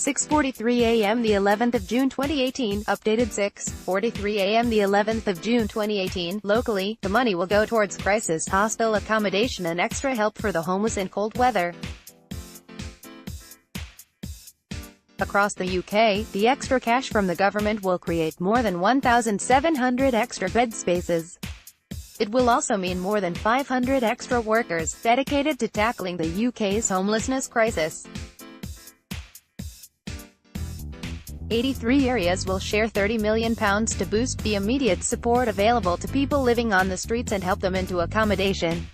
6:43 a.m. the 11th of June 2018, updated 6:43 a.m. the 11th of June 2018. Locally, the money will go towards crisis hostel accommodation and extra help for the homeless in cold weather. Across the UK, the extra cash from the government will create more than 1,700 extra bed spaces. It will also mean more than 500 extra workers, dedicated to tackling the UK's homelessness crisis. 83 areas will share £30 million to boost the immediate support available to people living on the streets and help them into accommodation.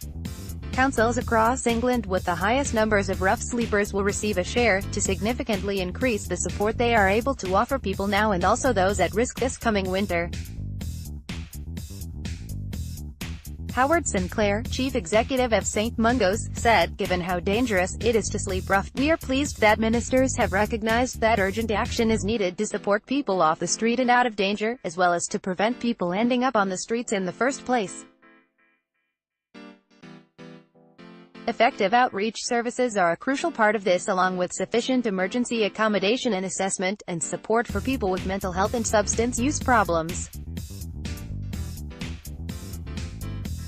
Councils across England with the highest numbers of rough sleepers will receive a share, to significantly increase the support they are able to offer people now and also those at risk this coming winter. Howard Sinclair, chief executive of St Mungo's, said, "Given how dangerous it is to sleep rough, we are pleased that ministers have recognised that urgent action is needed to support people off the street and out of danger, as well as to prevent people ending up on the streets in the first place." Effective outreach services are a crucial part of this, along with sufficient emergency accommodation and assessment, and support for people with mental health and substance use problems.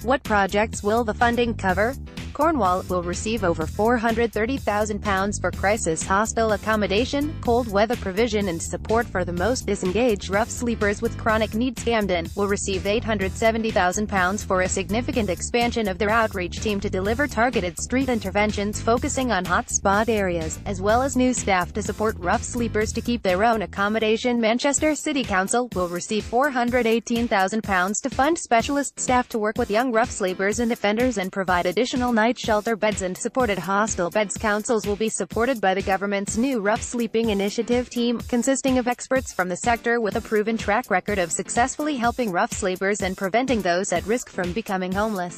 What projects will the funding cover? Cornwall will receive over £430,000 for crisis hostel accommodation, cold weather provision and support for the most disengaged rough sleepers with chronic needs. Camden will receive £870,000 for a significant expansion of their outreach team to deliver targeted street interventions focusing on hotspot areas, as well as new staff to support rough sleepers to keep their own accommodation. Manchester City Council will receive £418,000 to fund specialist staff to work with young rough sleepers and offenders and provide additional night shelter beds and supported hostel beds. Councils will be supported by the government's new Rough Sleeping Initiative team, consisting of experts from the sector with a proven track record of successfully helping rough sleepers and preventing those at risk from becoming homeless.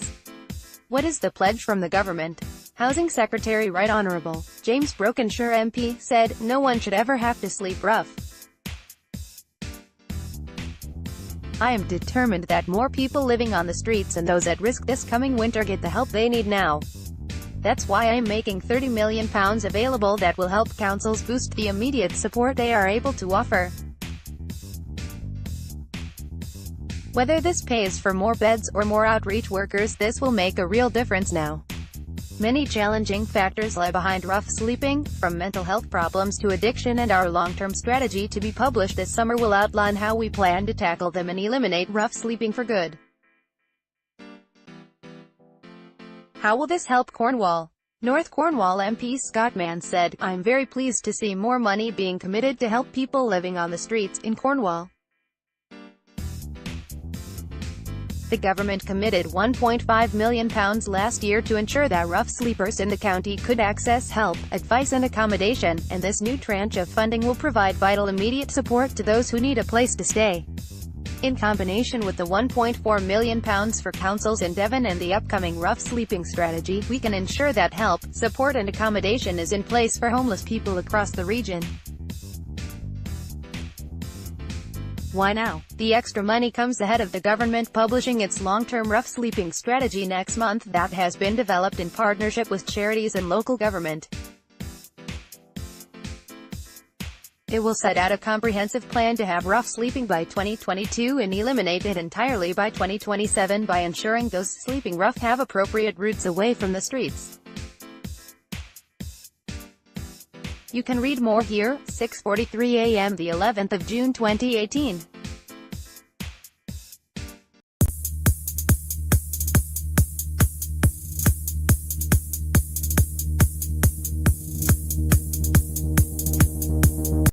What is the pledge from the government? Housing Secretary Right Honourable James Brokenshire MP said, "No one should ever have to sleep rough. I am determined that more people living on the streets and those at risk this coming winter get the help they need now. That's why I am making £30 million available that will help councils boost the immediate support they are able to offer." Whether this pays for more beds or more outreach workers, this will make a real difference now. Many challenging factors lie behind rough sleeping, from mental health problems to addiction, and our long-term strategy to be published this summer will outline how we plan to tackle them and eliminate rough sleeping for good. How will this help Cornwall? North Cornwall MP Scott Mann said, "I'm very pleased to see more money being committed to help people living on the streets in Cornwall. The government committed £1.5 million last year to ensure that rough sleepers in the county could access help, advice and accommodation, and this new tranche of funding will provide vital immediate support to those who need a place to stay. In combination with the £1.4 million for councils in Devon and the upcoming rough sleeping strategy, we can ensure that help, support and accommodation is in place for homeless people across the region." Why now? The extra money comes ahead of the government publishing its long-term rough sleeping strategy next month that has been developed in partnership with charities and local government. It will set out a comprehensive plan to have rough sleeping by 2022 and eliminate it entirely by 2027 by ensuring those sleeping rough have appropriate routes away from the streets. You can read more here. 6:43 a.m. the 11th of June 2018.